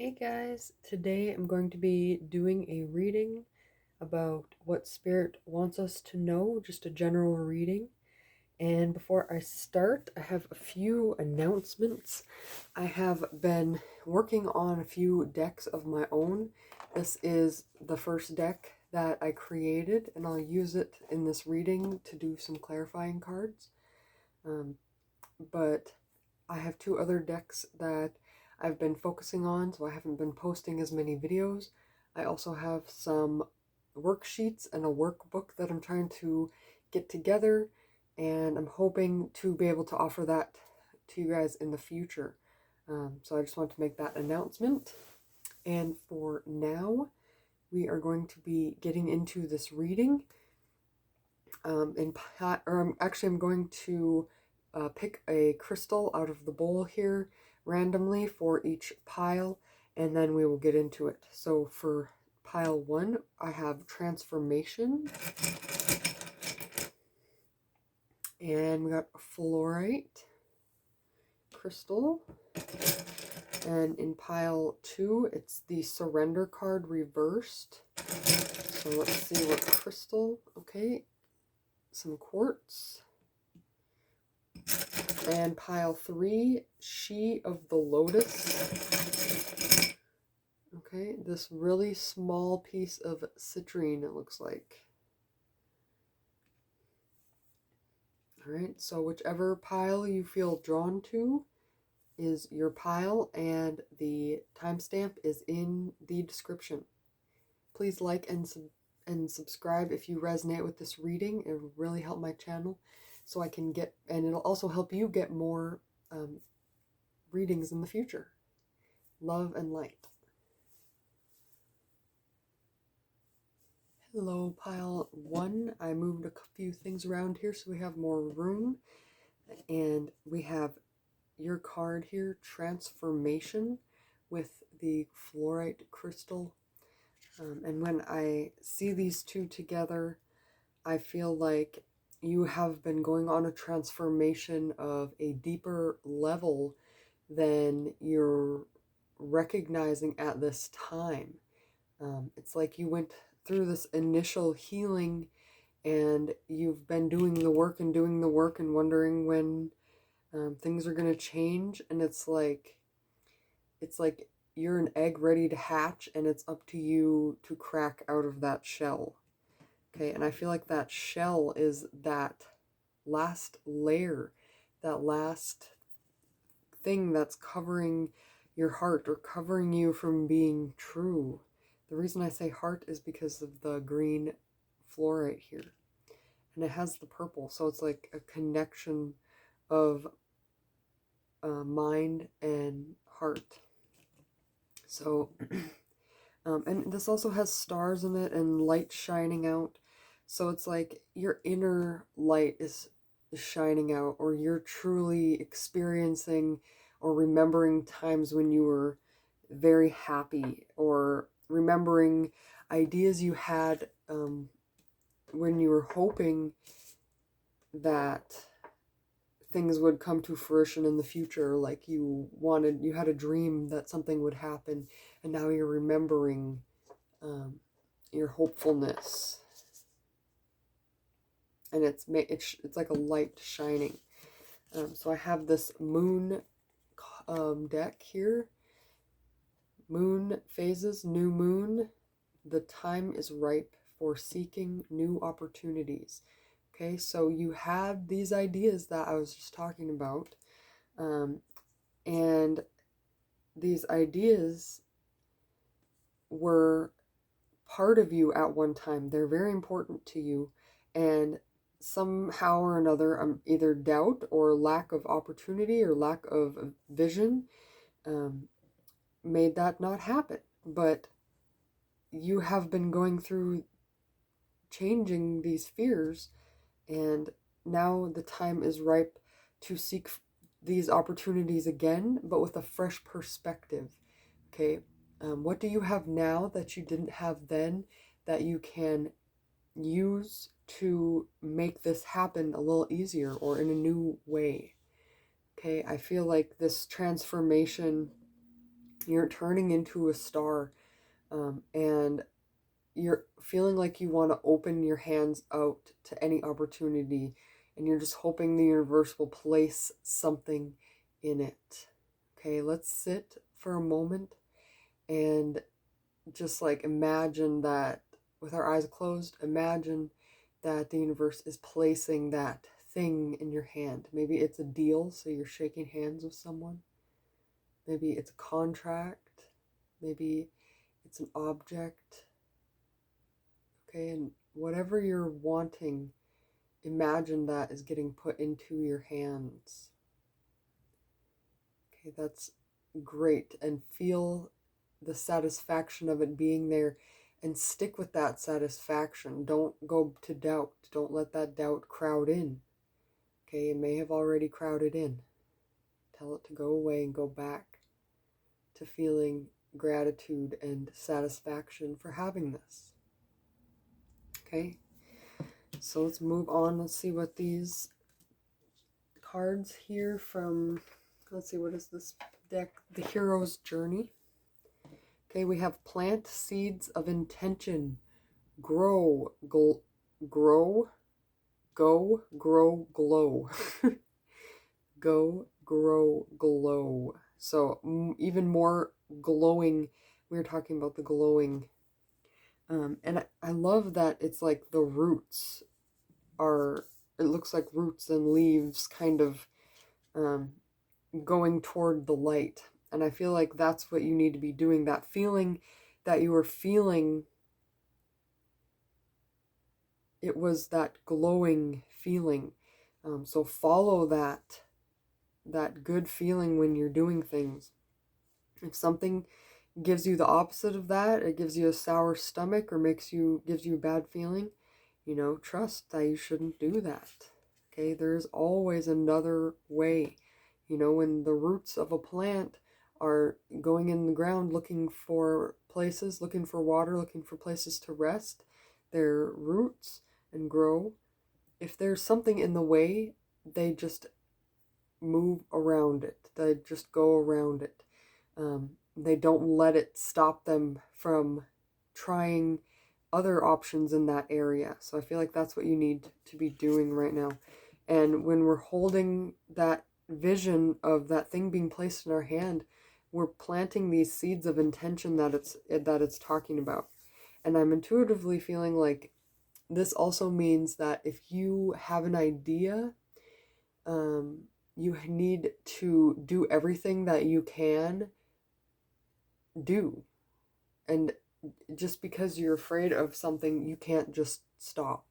Hey guys, today I'm going to be doing a reading about what Spirit wants us to know, just a general reading. And before I start, I have a few announcements. I have been working on a few decks of my own. This is the first deck that I created, and I'll use it in this reading to do some clarifying cards. But I have two other decks that I've been focusing on, so I haven't been posting as many videos. I also have some worksheets and a workbook that I'm trying to get together, and I'm hoping to be able to offer that to you guys in the future. So I just want to make that announcement. And for now, we are going to be getting into this reading. I'm going to pick a crystal out of the bowl here randomly for each pile, and then we will get into it. So for pile 1, I have transformation, and we got fluorite crystal, and in pile 2 it's the surrender card reversed. So let's see what crystal. Okay, some quartz. And pile 3, She of the Lotus. Okay, this really small piece of citrine, it looks like. Alright, so whichever pile you feel drawn to is your pile, and the timestamp is in the description. Please like and subscribe if you resonate with this reading. It will really help my channel, so I can get, and it'll also help you get more readings in the future. Love and light. Hello, pile 1. I moved a few things around here so we have more room. And we have your card here, Transformation, with the fluorite crystal. And when I see these two together, I feel like you have been going on a transformation of a deeper level than you're recognizing at this time. It's like you went through this initial healing, and you've been doing the work and wondering when things are going to change. And it's like you're an egg ready to hatch, and it's up to you to crack out of that shell. Okay, and I feel like that shell is that last layer, that last thing that's covering your heart or covering you from being true. The reason I say heart is because of the green fluorite here. And it has the purple, so it's like a connection of mind and heart. So, and this also has stars in it and light shining out. So it's like your inner light is shining out, or you're truly experiencing or remembering times when you were very happy, or remembering ideas you had when you were hoping that things would come to fruition in the future, like you had a dream that something would happen, and now you're remembering your hopefulness, and it's like a light shining. So I have this moon deck here. Moon phases, new moon. The time is ripe for seeking new opportunities. Okay, so you had these ideas that I was just talking about, and these ideas were part of you at one time. They're very important to you, and somehow or another, either doubt or lack of opportunity or lack of vision made that not happen. But you have been going through changing these fears, and now the time is ripe to seek these opportunities again, but with a fresh perspective. Okay, what do you have now that you didn't have then, that you can use to make this happen a little easier or in a new way? Okay, I feel like this transformation You're turning into a star, and you're feeling like you want to open your hands out to any opportunity, and you're just hoping the universe will place something in it. Okay, let's sit for a moment and just like imagine that with our eyes closed, imagine that the universe is placing that thing in your hand. Maybe it's a deal, so you're shaking hands with someone. Maybe it's a contract. Maybe it's an object. Okay, and whatever you're wanting, imagine that is getting put into your hands. Okay, that's great. And feel the satisfaction of it being there and stick with that satisfaction. Don't go to doubt. Don't let that doubt crowd in. Okay, it may have already crowded in. Tell it to go away and go back to feeling gratitude and satisfaction for having this. Okay, so let's move on. Let's see what these cards here from, let's see, what is this deck? The Hero's Journey. Okay, we have plant seeds of intention. Grow, grow, go, grow, glow. Go, grow, glow. So even more glowing. We were talking about the glowing. And I love that it's like the roots are, it looks like roots and leaves kind of going toward the light. And I feel like that's what you need to be doing. That feeling that you were feeling, it was that glowing feeling. So follow that good feeling when you're doing things. If something gives you the opposite of that, it gives you a sour stomach or gives you a bad feeling, trust that you shouldn't do that. Okay, there's always another way. When the roots of a plant are going in the ground looking for places, looking for water, looking for places to rest, their roots and grow. If there's something in the way, they just move around it. They just go around it. They don't let it stop them from trying other options in that area. So I feel like that's what you need to be doing right now. And when we're holding that vision of that thing being placed in our hand, we're planting these seeds of intention that it's talking about. And I'm intuitively feeling like this also means that if you have an idea, you need to do everything that you can do. And just because you're afraid of something, you can't just stop.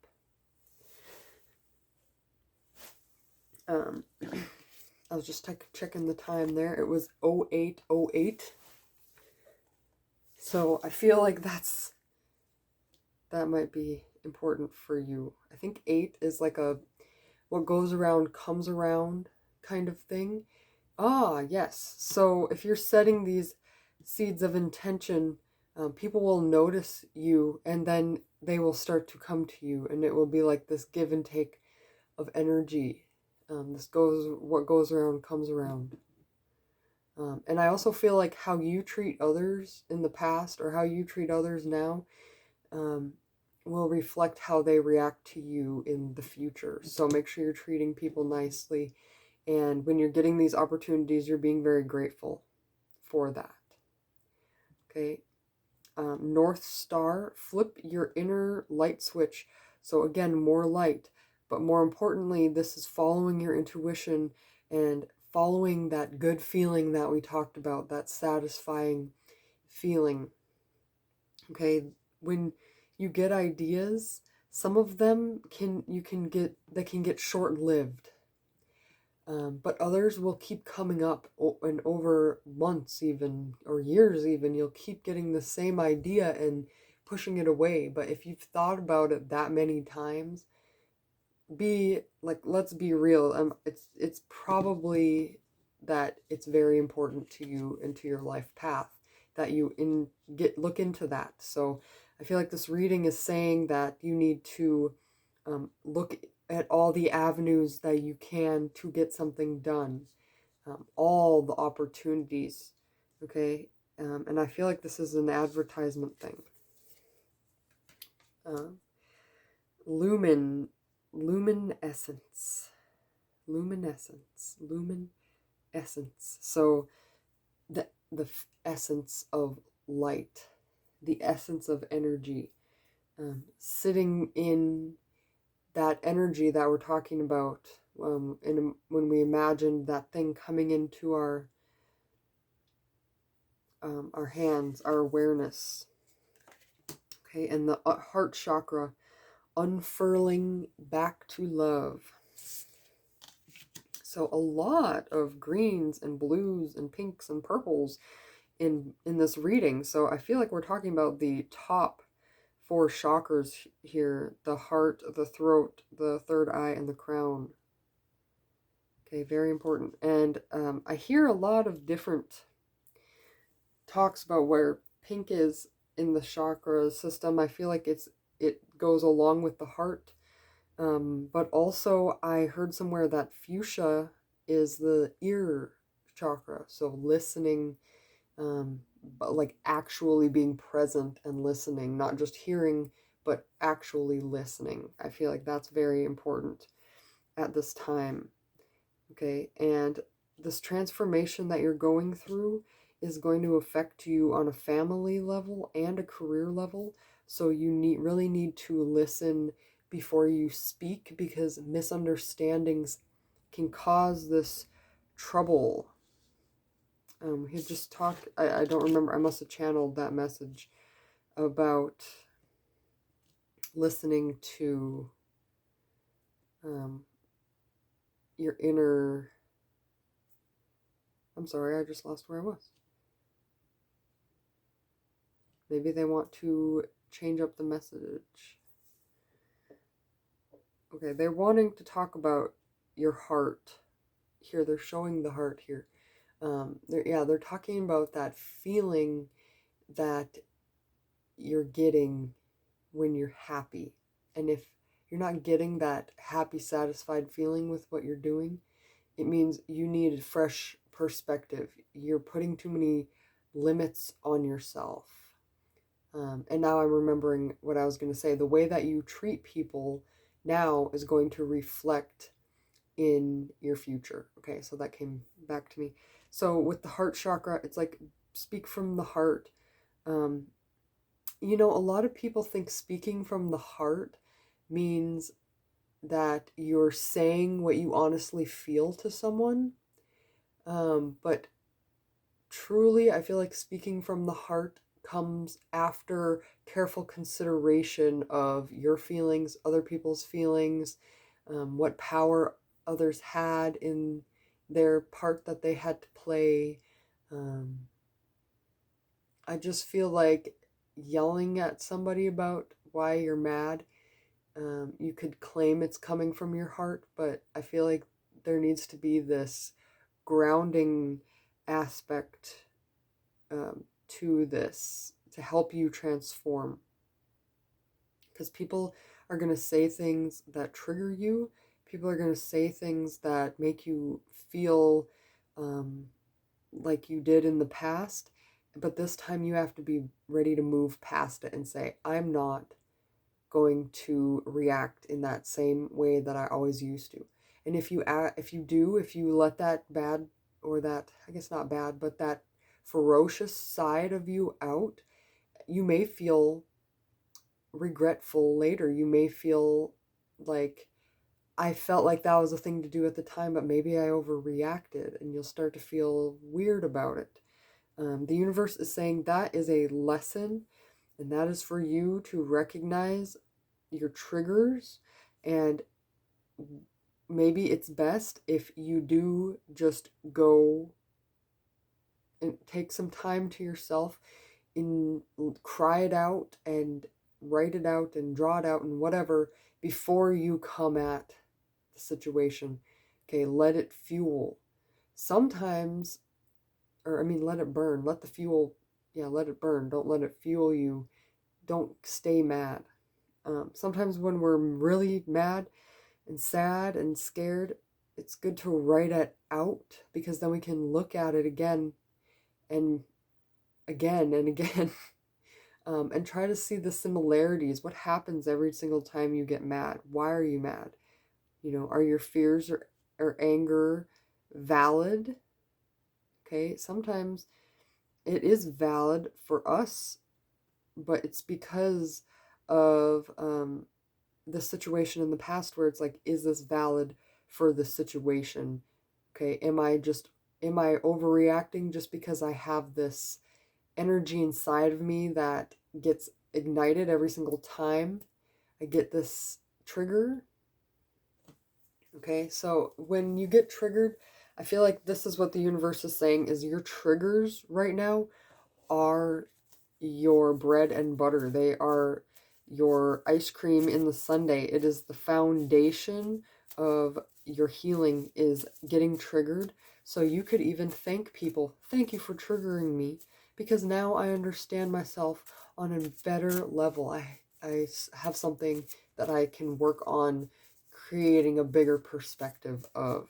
I was just checking the time there. It was 08:08. So I feel like that might be important for you. I think 8 is like a what goes around comes around kind of thing. Ah, yes. So if you're setting these seeds of intention, people will notice you and then they will start to come to you, and it will be like this give and take of energy. What goes around comes around. And I also feel like how you treat others in the past or how you treat others now will reflect how they react to you in the future. So make sure you're treating people nicely. And when you're getting these opportunities, you're being very grateful for that. Okay. North Star, flip your inner light switch. So again, more light. But more importantly, this is following your intuition and following that good feeling that we talked about, that satisfying feeling. Okay, when you get ideas, some of them can get short-lived. But others will keep coming up, and over months even, or years even, you'll keep getting the same idea and pushing it away. But if you've thought about it that many times, let's be real. It's probably that it's very important to you and to your life path that you look into that. So I feel like this reading is saying that you need to look at all the avenues that you can to get something done, all the opportunities. Okay, And I feel like this is an advertisement thing. Lumen, luminescence, luminescence, luminescence. So the essence of light, the essence of energy, sitting in that energy that we're talking about, when we imagine that thing coming into our hands, our awareness. Okay, and the heart chakra, unfurling back to love. So a lot of greens and blues and pinks and purples in this reading. So I feel like we're talking about the top 4 chakras here: the heart, the throat, the third eye, and the crown. Okay, very important. And I hear a lot of different talks about where pink is in the chakra system. I feel like it goes along with the heart. But also I heard somewhere that fuchsia is the ear chakra. So listening, but like actually being present and listening, not just hearing, but actually listening. I feel like that's very important at this time. Okay, and this transformation that you're going through is going to affect you on a family level and a career level. So you really need to listen before you speak, because misunderstandings can cause this trouble. He just talked, I don't remember, I must have channeled that message about listening to your inner, I'm sorry, I just lost where I was. Maybe they want to change up the message. Okay, they're wanting to talk about your heart. Here, they're showing the heart here. They're talking about that feeling that you're getting when you're happy. And if you're not getting that happy, satisfied feeling with what you're doing, it means you need a fresh perspective. You're putting too many limits on yourself. And now I'm remembering what I was going to say. The way that you treat people now is going to reflect in your future. Okay, so that came back to me. So with the heart chakra, it's like speak from the heart. A lot of people think speaking from the heart means that you're saying what you honestly feel to someone. But truly, I feel like speaking from the heart comes after careful consideration of your feelings, other people's feelings, what power others had in their part that they had to play. I just feel like yelling at somebody about why you're mad, you could claim it's coming from your heart, but I feel like there needs to be this grounding aspect to this to help you transform. Because people are going to say things that trigger you. People are going to say things that make you feel like you did in the past. But this time you have to be ready to move past it and say, I'm not going to react in that same way that I always used to. And if you let that bad, or that, I guess not bad, but that ferocious side of you out, you may feel regretful later. You may feel like, I felt like that was a thing to do at the time, but maybe I overreacted, and you'll start to feel weird about it. The universe is saying that is a lesson, and that is for you to recognize your triggers, and maybe it's best if you do just go and take some time to yourself and cry it out and write it out and draw it out and whatever before you come at the situation. Okay, let it fuel. Sometimes, let it burn. Let the fuel, let it burn. Don't let it fuel you. Don't stay mad. Sometimes when we're really mad and sad and scared, it's good to write it out, because then we can look at it again and again and again. And try to see the similarities. What happens every single time you get mad? Why are you mad? Are your fears or anger valid? Okay, sometimes it is valid for us, but it's because of the situation in the past where it's like, is this valid for the situation? Okay, am I overreacting just because I have this energy inside of me that gets ignited every single time I get this trigger? Okay, so when you get triggered, I feel like this is what the universe is saying, is your triggers right now are your bread and butter. They are your ice cream in the sundae. It is the foundation of your healing, is getting triggered. So you could even thank people. Thank you for triggering me, because now I understand myself on a better level. I have something that I can work on creating a bigger perspective of.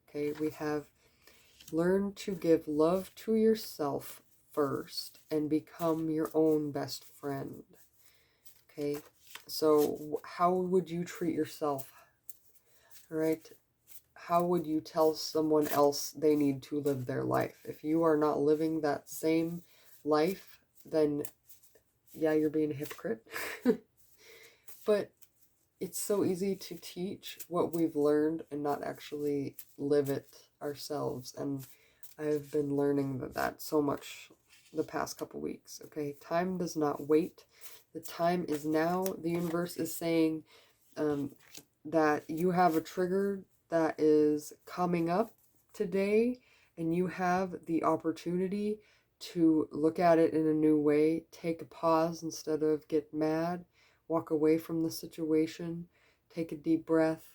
Okay, we have learn to give love to yourself first and become your own best friend. Okay, so how would you treat yourself? All right, how would you tell someone else they need to live their life? If you are not living that same life, then yeah, you're being a hypocrite. But it's so easy to teach what we've learned and not actually live it ourselves. And I've been learning that so much the past couple weeks. Okay, time does not wait. The time is now. The universe is saying that you have a trigger that is coming up today, and you have the opportunity to look at it in a new way. Take a pause instead of get mad. Walk away from the situation. Take a deep breath.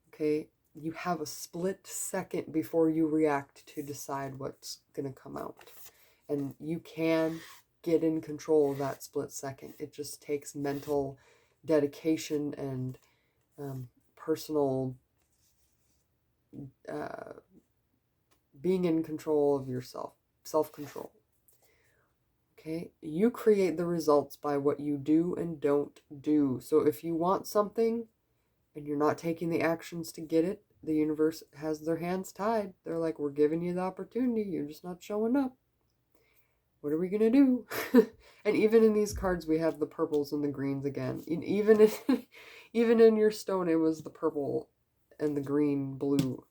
Okay, you have a split second before you react to decide what's going to come out. And you can get in control of that split second. It just takes mental dedication and personal being in control of yourself, self-control. Okay, you create the results by what you do and don't do. So if you want something and you're not taking the actions to get it, the universe has their hands tied. They're like, we're giving you the opportunity, you're just not showing up. What are we going to do? And even in these cards, we have the purples and the greens again. Even in your stone, it was the purple and the green, blue.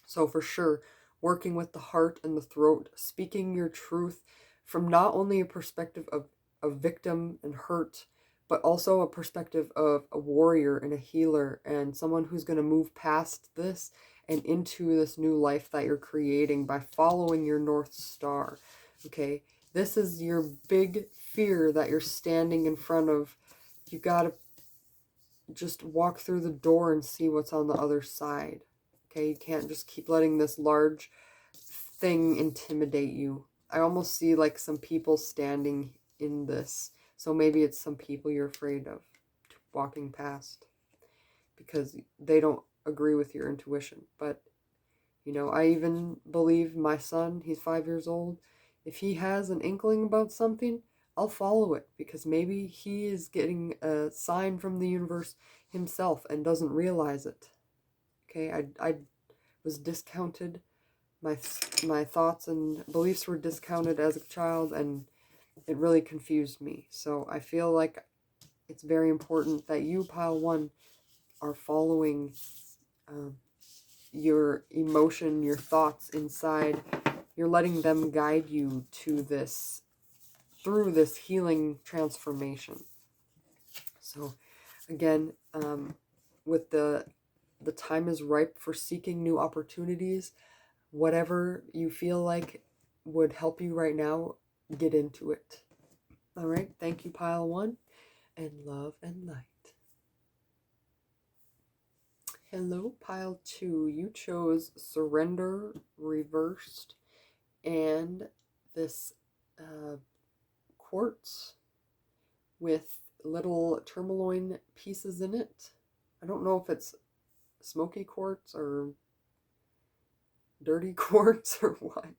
So for sure, working with the heart and the throat, speaking your truth from not only a perspective of a victim and hurt, but also a perspective of a warrior and a healer and someone who's going to move past this and into this new life that you're creating by following your North Star. Okay, this is your big fear that you're standing in front of. You got to just walk through the door and see what's on the other side. Okay, you can't just keep letting this large thing intimidate you. I almost see like some people standing in this. So maybe it's some people you're afraid of walking past because they don't agree with your intuition. But, I even believe my son, he's 5 years old. If he has an inkling about something, I'll follow it because maybe he is getting a sign from the universe himself and doesn't realize it. Okay, I was discounted. My thoughts and beliefs were discounted as a child, and it really confused me. So I feel like it's very important that you, Pile 1, are following your emotion, your thoughts inside. You're letting them guide you to this, through this healing transformation. So again, with the time is ripe for seeking new opportunities. Whatever you feel like would help you right now, get into it. All right. Thank you, Pile 1, and love and light. Hello, Pile 2. You chose Surrender Reversed and this quartz with little tourmaline pieces in it. I don't know if it's smoky quartz or dirty quartz or what.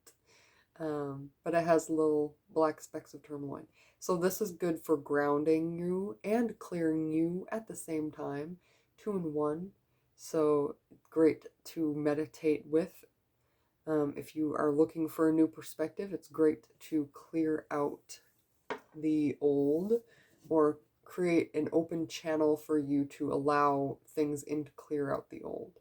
but it has little black specks of tourmaline. So this is good for grounding you and clearing you at the same time, 2 in 1. So great to meditate with. If you are looking for a new perspective, it's great to clear out the old or create an open channel for you to allow things in to clear out the old.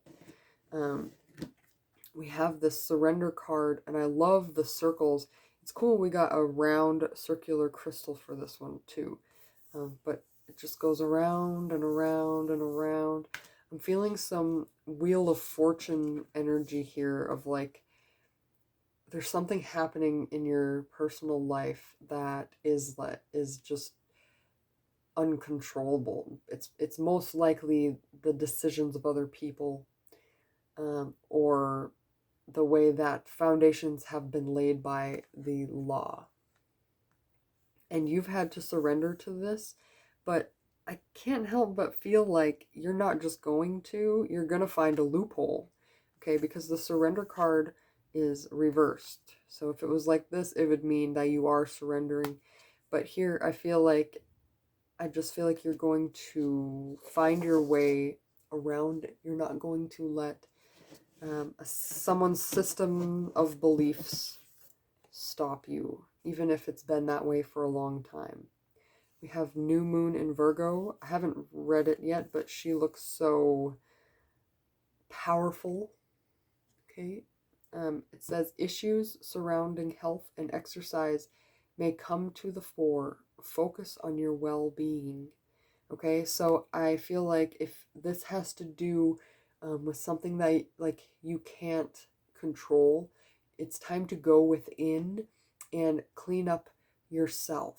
We have this surrender card, and I love the circles. It's cool we got a round circular crystal for this one too. But it just goes around and around and around. I'm feeling some Wheel of Fortune energy here of like, there's something happening in your personal life that is just uncontrollable. It's most likely the decisions of other people, or the way that foundations have been laid by the law. And you've had to surrender to this, but I can't help but feel like you're not just going to, you're going to find a loophole. Okay, because the surrender card is reversed. So if it was like this, it would mean that you are surrendering. But here, I just feel like you're going to find your way around it. You're not going to let someone's system of beliefs stop you, even if it's been that way for a long time. We have New Moon in Virgo. I haven't read it yet, but she looks so powerful. Okay. It says issues surrounding health and exercise may come to the fore. Focus on your well-being. Okay, so I feel like if this has to do with something that like you can't control, it's time to go within and clean up yourself,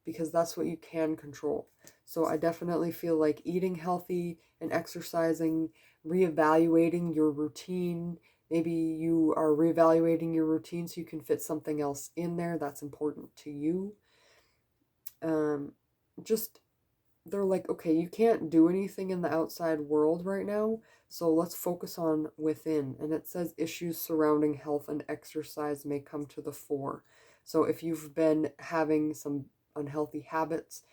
because that's what you can control. So I definitely feel like eating healthy and exercising, reevaluating your routine. Maybe you are reevaluating your routine so you can fit something else in there that's important to you. Just they're like, okay, you can't do anything in the outside world right now, so let's focus on within. And it says issues surrounding health and exercise may come to the fore. So if you've been having some unhealthy habits,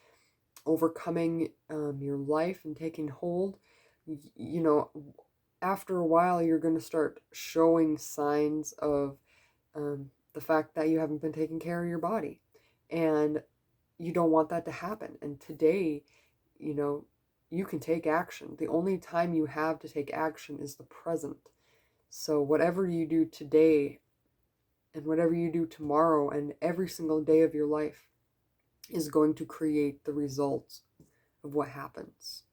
overcoming your life and taking hold, you know, after a while you're going to start showing signs of the fact that you haven't been taking care of your body. And you don't want that to happen. And today, you can take action. The only time you have to take action is the present. So whatever you do today and whatever you do tomorrow and every single day of your life is going to create the results of what happens.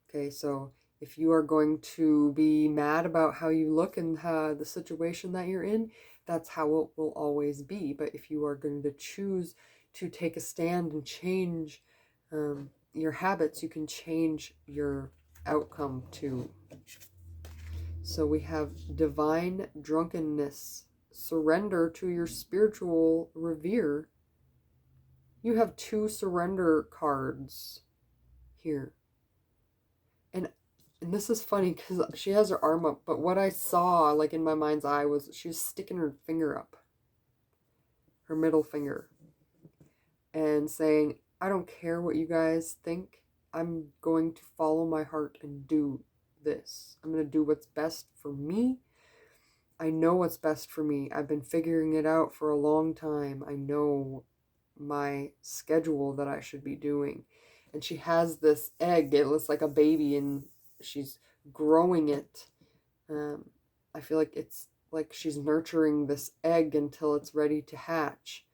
Okay, so if you are going to be mad about how you look and the situation that you're in, that's how it will always be. But if you are going to choose to take a stand and change your habits, you can change your outcome too. So we have divine drunkenness. Surrender to your spiritual revere. You have 2 surrender cards here. And this is funny because she has her arm up, but what I saw, like in my mind's eye, was she was sticking her finger up, her middle finger, and saying, I don't care what you guys think. I'm going to follow my heart and do this. I'm going to do what's best for me. I know what's best for me. I've been figuring it out for a long time. I know my schedule that I should be doing. And she has this egg. It looks like a baby, and she's growing it. I feel like it's like she's nurturing this egg until it's ready to hatch.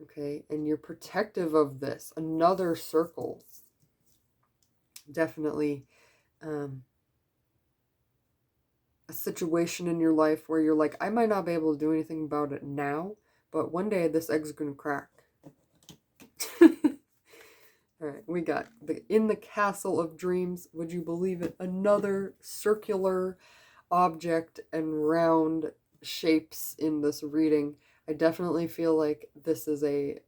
Okay, and you're protective of this. Another circle. Definitely a situation in your life where you're like, I might not be able to do anything about it now, but one day this egg's going to crack. All right, we got in the castle of dreams. Would you believe it? Another circular object and round shapes in this reading. I definitely feel like this is a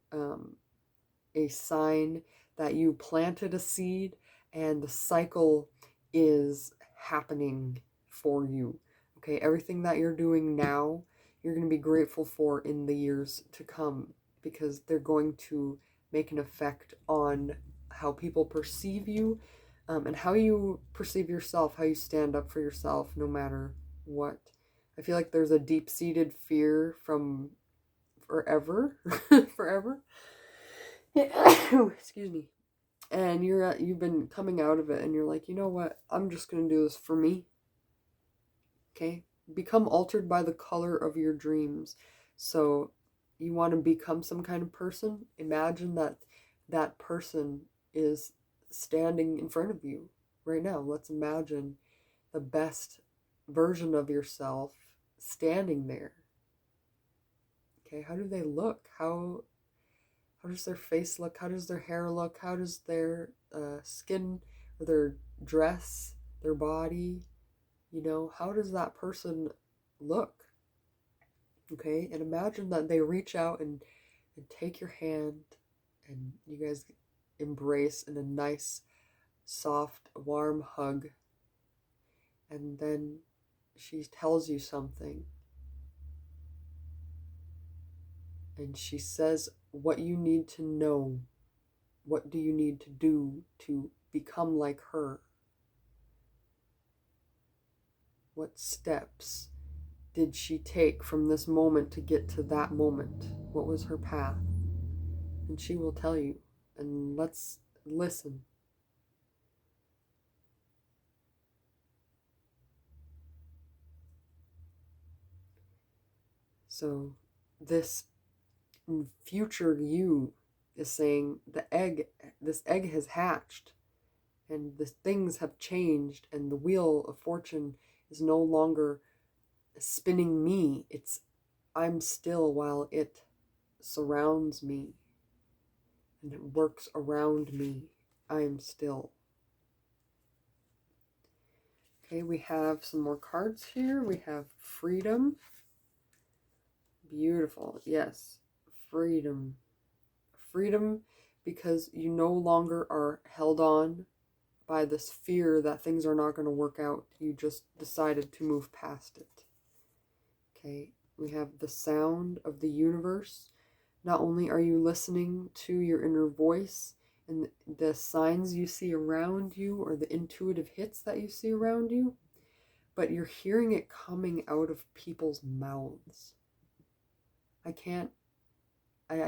sign that you planted a seed and the cycle is happening for you. Okay, everything that you're doing now, you're going to be grateful for in the years to come, because they're going to make an effect on how people perceive you, and how you perceive yourself, how you stand up for yourself no matter what. I feel like there's a deep-seated fear from forever, forever. Excuse me. And you've been coming out of it, and you're like, you know what? I'm just going to do this for me. Okay? Become altered by the color of your dreams. So you want to become some kind of person? Imagine that that person is standing in front of you right now. Let's imagine the best version of yourself standing there. Okay, how do they look? How does their face look? How does their hair look? How does their skin or their dress, their body, how does that person look? Okay, and imagine that they reach out and take your hand, and you guys embrace in a nice, soft, warm hug. And then she tells you something. And she says what you need to know. What do you need to do to become like her? What steps did she take from this moment to get to that moment? What was her path? And she will tell you. And let's listen. So this future you is saying this egg has hatched, and the things have changed, and the wheel of fortune is no longer spinning me. I'm still while it surrounds me and it works around me. I am still. Okay, we have some more cards here. We have freedom. Beautiful. Yes, freedom. Freedom, because you no longer are held on by this fear that things are not going to work out. You just decided to move past it. Okay, we have the sound of the universe. Not only are you listening to your inner voice and the signs you see around you, or the intuitive hits that you see around you, but you're hearing it coming out of people's mouths. I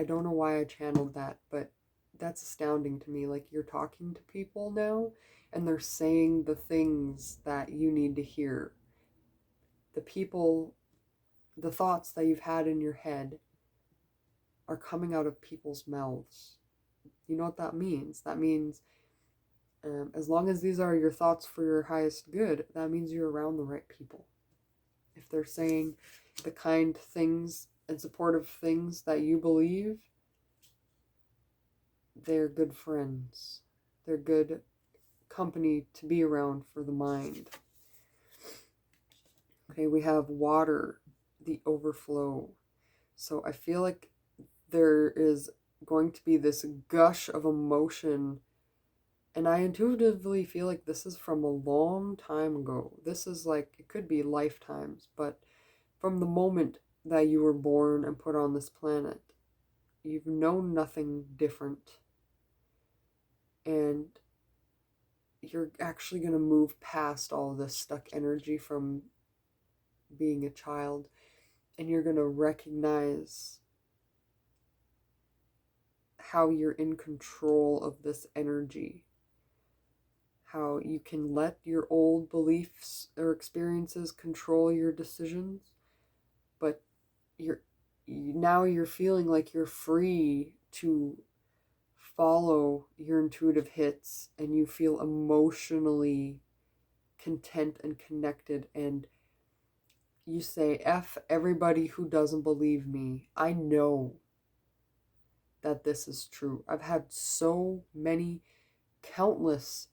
don't know why I channeled that, but that's astounding to me. Like, you're talking to people now, and they're saying the things that you need to hear. The thoughts that you've had in your head are coming out of people's mouths. You know what that means? That means, as long as these are your thoughts for your highest good, that means you're around the right people. If they're saying the kind things and supportive things that you believe, they're good friends. They're good company to be around for the mind. Okay, we have water, the overflow. So I feel like there is going to be this gush of emotion, and I intuitively feel like this is from a long time ago. This is like, it could be lifetimes, but from the moment that you were born and put on this planet, you've known nothing different. And you're actually going to move past all this stuck energy from being a child, and you're going to recognize how you're in control of this energy, how you can let your old beliefs or experiences control your decisions, but now you're feeling like you're free to follow your intuitive hits, and you feel emotionally content and connected, and you say, F everybody who doesn't believe me. I know that this is true. I've had so many, countless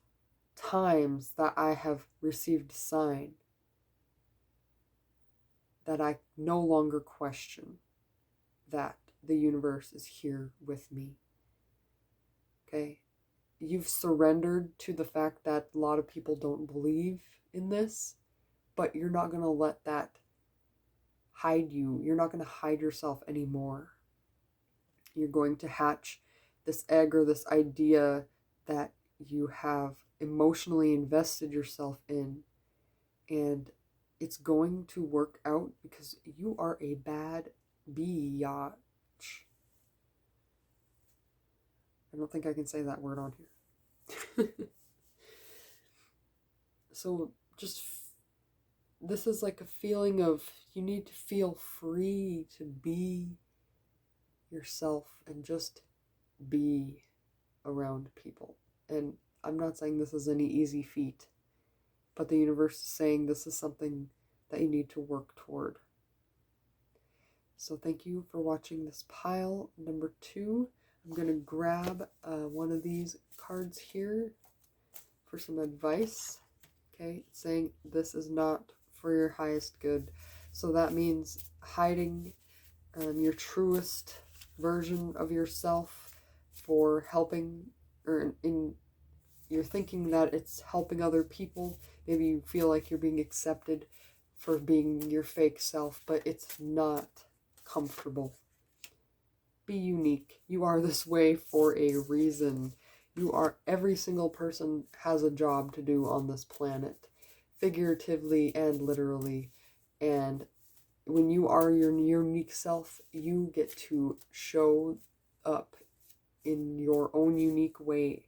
times that I have received a sign that I no longer question that the universe is here with me. Okay? You've surrendered to the fact that a lot of people don't believe in this, but you're not going to let that hide you. You're not going to hide yourself anymore. You're going to hatch this egg or this idea that you have emotionally invested yourself in, and it's going to work out because you are a bad biatch. I don't think I can say that word on here. So just, this is like a feeling of, you need to feel free to be yourself and just be around people. And I'm not saying this is any easy feat, but the universe is saying this is something that you need to work toward. So thank you for watching this pile number 2. I'm going to grab one of these cards here for some advice. Okay, it's saying this is not for your highest good. So that means hiding your truest version of yourself for helping, or you're thinking that it's helping other people. Maybe you feel like you're being accepted for being your fake self, but it's not comfortable. Be unique. You are this way for a reason. Every single person has a job to do on this planet, figuratively and literally. And when you are your unique self, you get to show up in your own unique way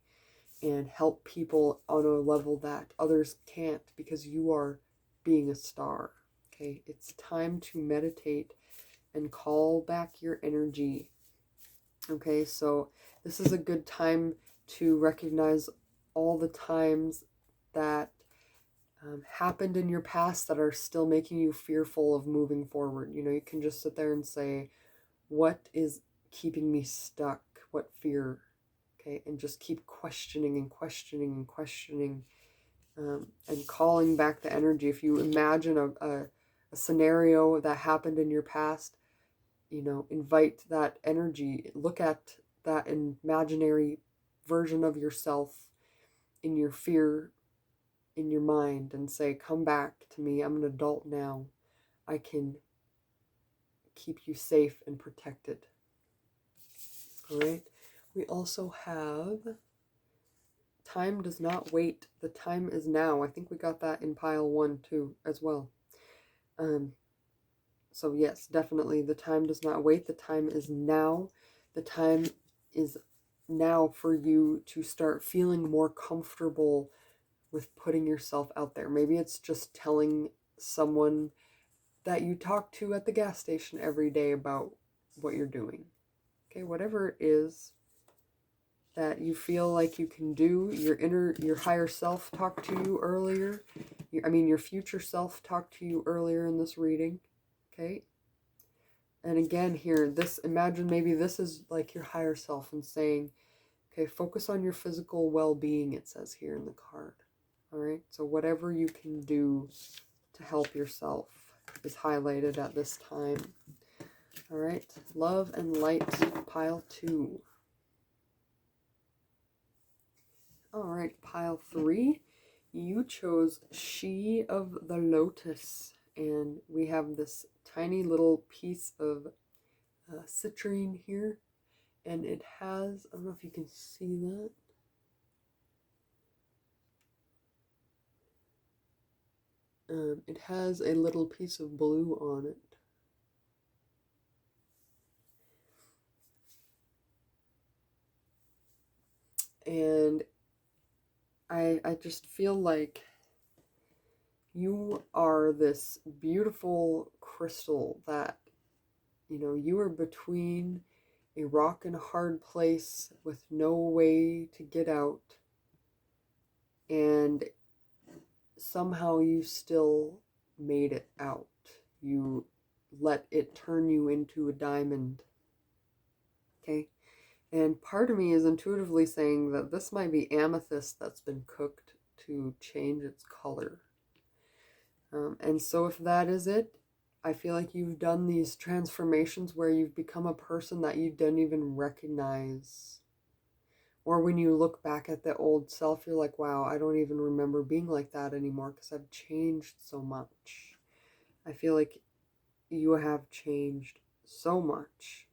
and help people on a level that others can't, because you are being a star. Okay, it's time to meditate and call back your energy. Okay, so this is a good time to recognize all the times that happened in your past that are still making you fearful of moving forward. You know, you can just sit there and say, what is keeping me stuck? What fear? Okay, and just keep questioning and questioning and questioning, and calling back the energy. If you imagine a scenario that happened in your past, you know, invite that energy. Look at that imaginary version of yourself in your fear, in your mind, and say, come back to me. I'm an adult now. I can keep you safe and protected. All right. We also have time does not wait. The time is now. I think we got that in pile 1 too as well. So yes, definitely the time does not wait. The time is now. The time is now for you to start feeling more comfortable with putting yourself out there. Maybe it's just telling someone that you talk to at the gas station every day about what you're doing. Okay, whatever it is that you feel like you can do, your higher self talked to you earlier. Your future self talked to you earlier in this reading. Okay. And again here, imagine maybe this is like your higher self and saying, okay, focus on your physical well-being, it says here in the card. All right. So whatever you can do to help yourself is highlighted at this time. All right. Love and light, pile 2. All right, pile 3. You chose She of the Lotus, and we have this tiny little piece of citrine here, and it has, I don't know if you can see that. It has a little piece of blue on it. And I just feel like you are this beautiful crystal that, you know, you are between a rock and a hard place with no way to get out, and somehow you still made it out. You let it turn you into a diamond. Okay? And part of me is intuitively saying that this might be amethyst that's been cooked to change its color. And so if that is it, I feel like you've done these transformations where you've become a person that you didn't even recognize. Or when you look back at the old self, you're like, wow, I don't even remember being like that anymore because I've changed so much. I feel like you have changed so much.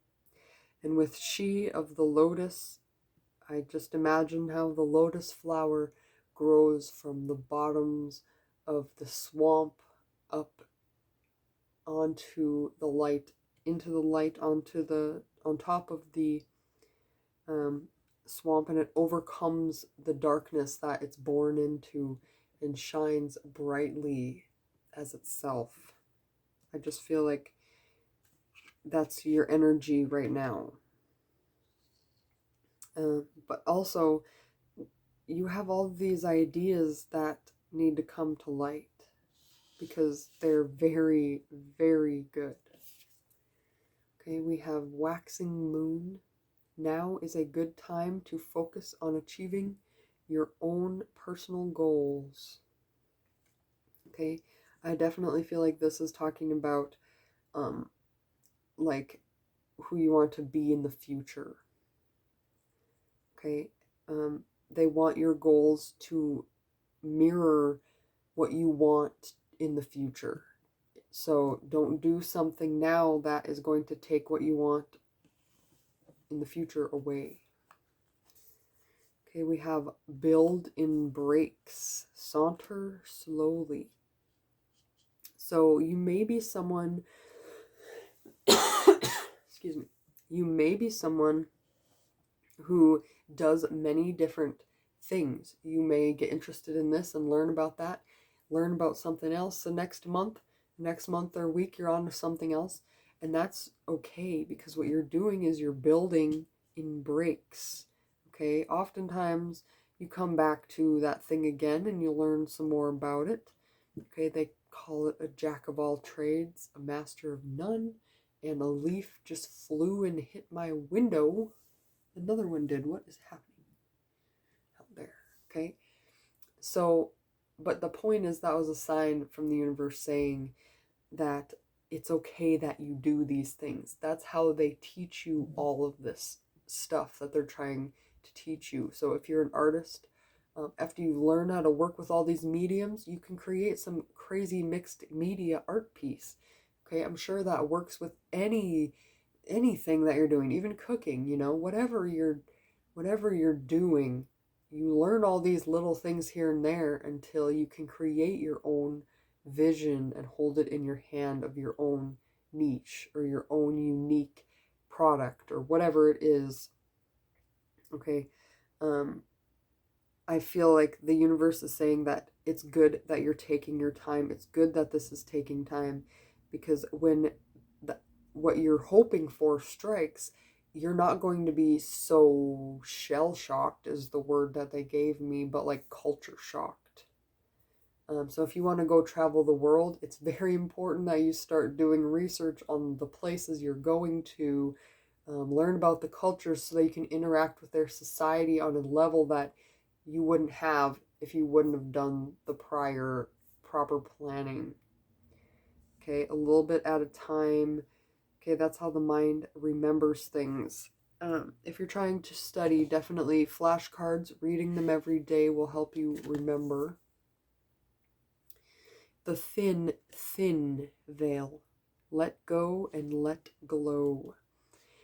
And with she of the lotus, I just imagine how the lotus flower grows from the bottoms of the swamp up onto the light, into the light, on top of the swamp, and it overcomes the darkness that it's born into and shines brightly as itself. I just feel like that's your energy right now. But also, you have all these ideas that need to come to light because they're very, very good. Okay, we have waxing moon. Now is a good time to focus on achieving your own personal goals. Okay, I definitely feel like this is talking about like who you want to be in the future. Okay, they want your goals to mirror what you want in the future. So don't do something now that is going to take what you want in the future away. Okay, we have build in breaks, saunter slowly. So you may be someone, excuse me, you may be someone who does many different things. You may get interested in this and learn about that, learn about something else the next month or week you're on to something else, and that's okay because what you're doing is you're building in breaks. Okay, oftentimes you come back to that thing again and you'll learn some more about it. Okay, they call it a jack of all trades, a master of none, and a leaf just flew and hit my window. Another one did. What is happening out there? Okay, so, but the point is that was a sign from the universe saying that it's okay that you do these things. That's how they teach you all of this stuff that they're trying to teach you. So if you're an artist, after you learn how to work with all these mediums, you can create some crazy mixed media art piece. Okay, I'm sure that works with anything that you're doing, even cooking, whatever you're doing, you learn all these little things here and there until you can create your own vision and hold it in your hand of your own niche or your own unique product or whatever it is. Okay, I feel like the universe is saying that it's good that you're taking your time. It's good that this is taking time, because when what you're hoping for strikes, you're not going to be so shell-shocked is the word that they gave me, but like culture shocked. So if you want to go travel the world, it's very important that you start doing research on the places you're going to, learn about the cultures so that you can interact with their society on a level that you wouldn't have if you wouldn't have done the prior proper planning. Okay, a little bit at a time. Okay, that's how the mind remembers things. If you're trying to study, definitely flashcards, reading them every day will help you remember. The thin, thin veil. Let go and let glow.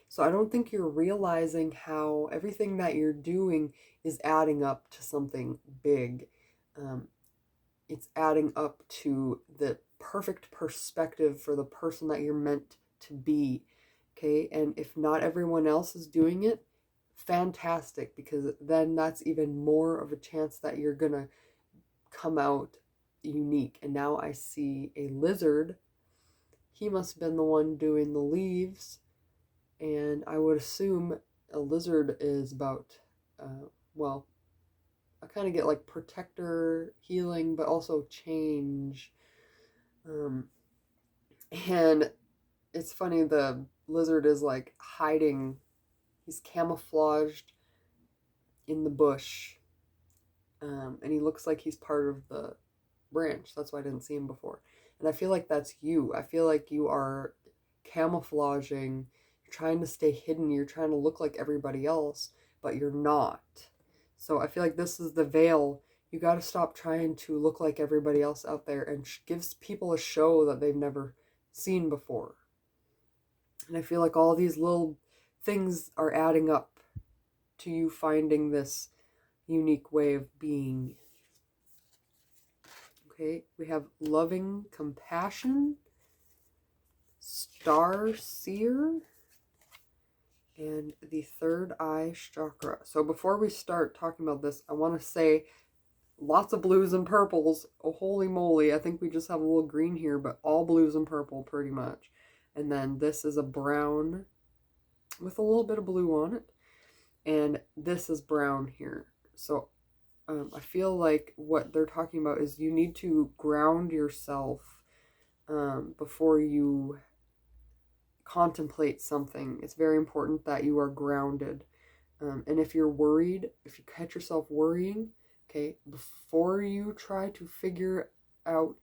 So I don't think you're realizing how everything that you're doing is adding up to something big. It's adding up to the perfect perspective for the person that you're meant to be. Okay, and if not everyone else is doing it, fantastic, because then that's even more of a chance that you're gonna come out unique. And now I see a lizard. He must have been the one doing the leaves, and I would assume a lizard is about, well, I kind of get like protector, healing, but also change. And it's funny, the lizard is like hiding. He's camouflaged in the bush. And he looks like he's part of the branch. That's why I didn't see him before. And I feel like that's you. I feel like you are camouflaging. You're trying to stay hidden. You're trying to look like everybody else, but you're not. So I feel like this is the veil. You got to stop trying to look like everybody else out there and gives people a show that they've never seen before. And I feel like all these little things are adding up to you finding this unique way of being. Okay, we have loving compassion, star seer, and the third eye chakra. So before we start talking about this, I want to say lots of blues and purples. Oh, holy moly. I think we just have a little green here, but all blues and purple pretty much. And then this is a brown with a little bit of blue on it. And this is brown here. So I feel like what they're talking about is you need to ground yourself before you contemplate something. It's very important that you are grounded. And if you're worried, if you catch yourself worrying, okay, before you try to figure out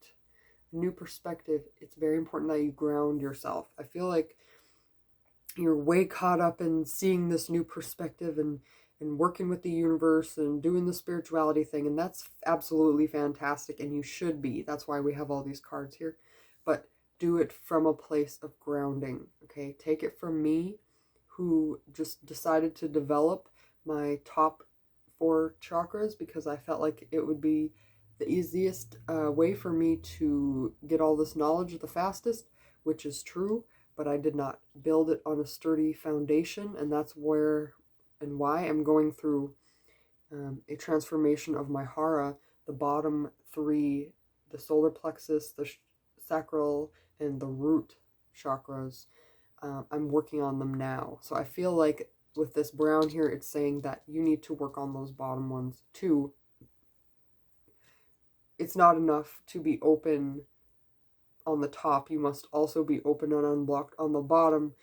a new perspective, it's very important that you ground yourself. I feel like you're way caught up in seeing this new perspective and working with the universe and doing the spirituality thing, and that's absolutely fantastic, and you should be. That's why we have all these cards here. But do it from a place of grounding, okay? Take it from me, who just decided to develop my top 4 chakras because I felt like it would be the easiest way for me to get all this knowledge the fastest, which is true, but I did not build it on a sturdy foundation, and that's where and why I'm going through a transformation of my hara, the bottom 3, the solar plexus, the sacral, and the root chakras. I'm working on them now. So I feel like with this brown here, it's saying that you need to work on those bottom ones too. It's not enough to be open on the top. You must also be open and unblocked on the bottom.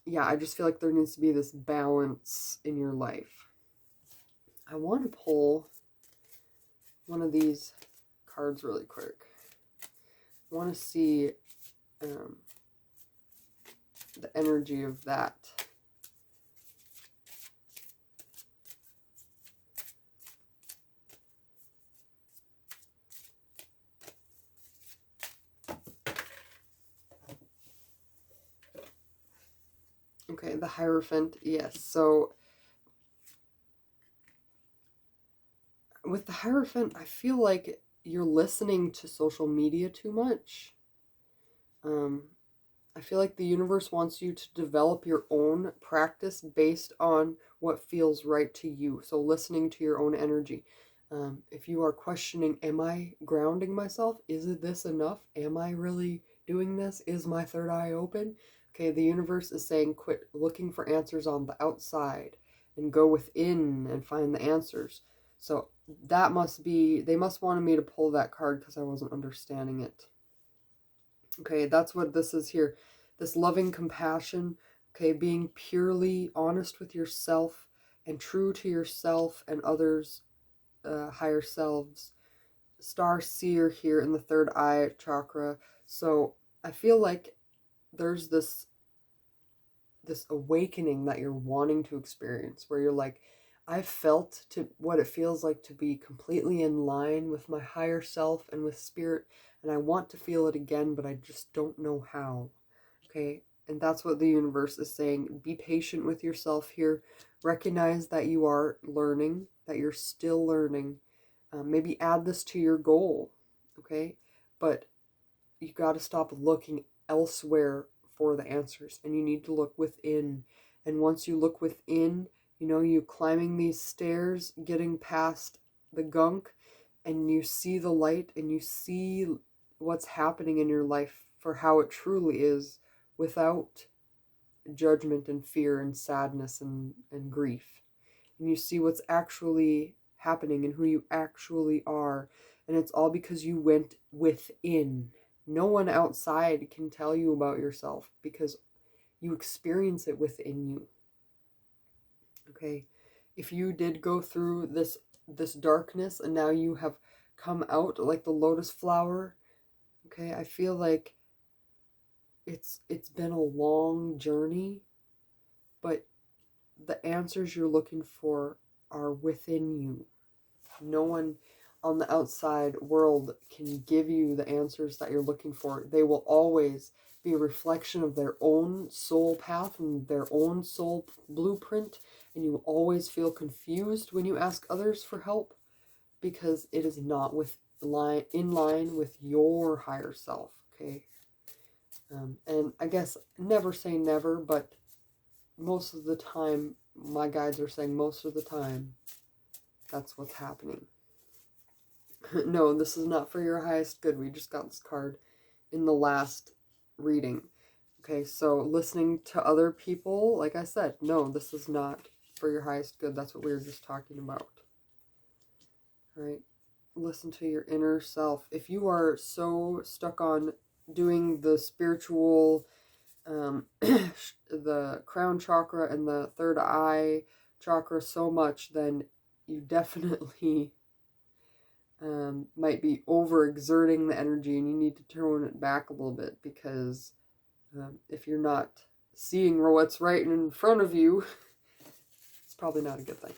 Yeah, I just feel like there needs to be this balance in your life. I want to pull one of these cards really quick. I want to see the energy of that. Okay, the Hierophant, yes. So with the Hierophant, I feel like you're listening to social media too much. I feel like the universe wants you to develop your own practice based on what feels right to you. So listening to your own energy. If you are questioning, am I grounding myself? Is this enough? Am I really doing this? Is my third eye open? Okay, the universe is saying quit looking for answers on the outside and go within and find the answers. So that must be, they must wanted me to pull that card because I wasn't understanding it. Okay, that's what this is here. This loving compassion, okay, being purely honest with yourself and true to yourself and others, higher selves. Star seer here in the third eye chakra. So I feel like there's this awakening that you're wanting to experience where you're like, I've felt to what it feels like to be completely in line with my higher self and with spirit, and I want to feel it again, but I just don't know how. Okay, and that's what the universe is saying. Be patient with yourself here. Recognize that you are learning, that you're still learning. Maybe add this to your goal, okay? But you got to stop looking elsewhere for the answers, and you need to look within. And once you look within, you know, you climbing these stairs, getting past the gunk, and you see the light and you see what's happening in your life for how it truly is, without judgment and fear and sadness and grief. And you see what's actually happening and who you actually are. And it's all because you went within. No one outside can tell you about yourself because you experience it within you. Okay, if you did go through this darkness and now you have come out like the lotus flower, okay, I feel like it's been a long journey, but the answers you're looking for are within you. No one on the outside world can give you the answers that you're looking for. They will always be a reflection of their own soul path and their own soul blueprint, and you will always feel confused when you ask others for help because it is not in line with your higher self, okay? And I guess never say never, but most of the time, my guides are saying most of the time, that's what's happening. No, this is not for your highest good. We just got this card in the last reading. Okay, so listening to other people, like I said, no, this is not for your highest good. That's what we were just talking about. All right, listen to your inner self. If you are so stuck on doing the spiritual, the crown chakra and the third eye chakra so much, then you definitely might be overexerting the energy, and you need to tone it back a little bit, because if you're not seeing what's right in front of you, it's probably not a good thing.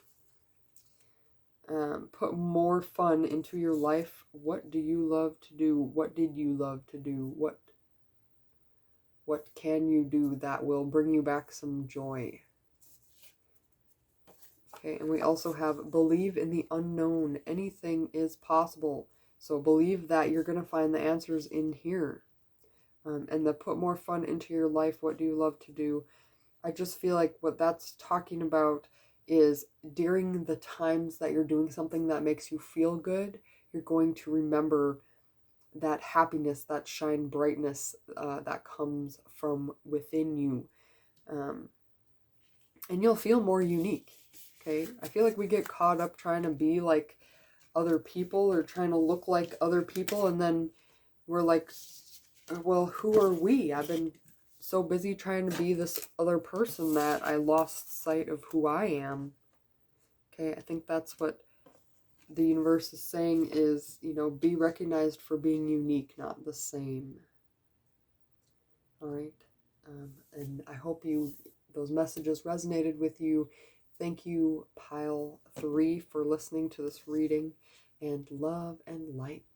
Put more fun into your life. What do you love to do? What did you love to do? What can you do that will bring you back some joy? Okay, and we also have believe in the unknown. Anything is possible. So believe that you're going to find the answers in here. And the put more fun into your life. What do you love to do? I just feel like what that's talking about is during the times that you're doing something that makes you feel good, you're going to remember that happiness, that shine brightness that comes from within you. And you'll feel more unique. Okay, I feel like we get caught up trying to be like other people or trying to look like other people, and then we're like, well, who are we? I've been so busy trying to be this other person that I lost sight of who I am. Okay, I think that's what the universe is saying is, be recognized for being unique, not the same. All right, and I hope those messages resonated with you. Thank you, Pile 3, for listening to this reading, and love and light.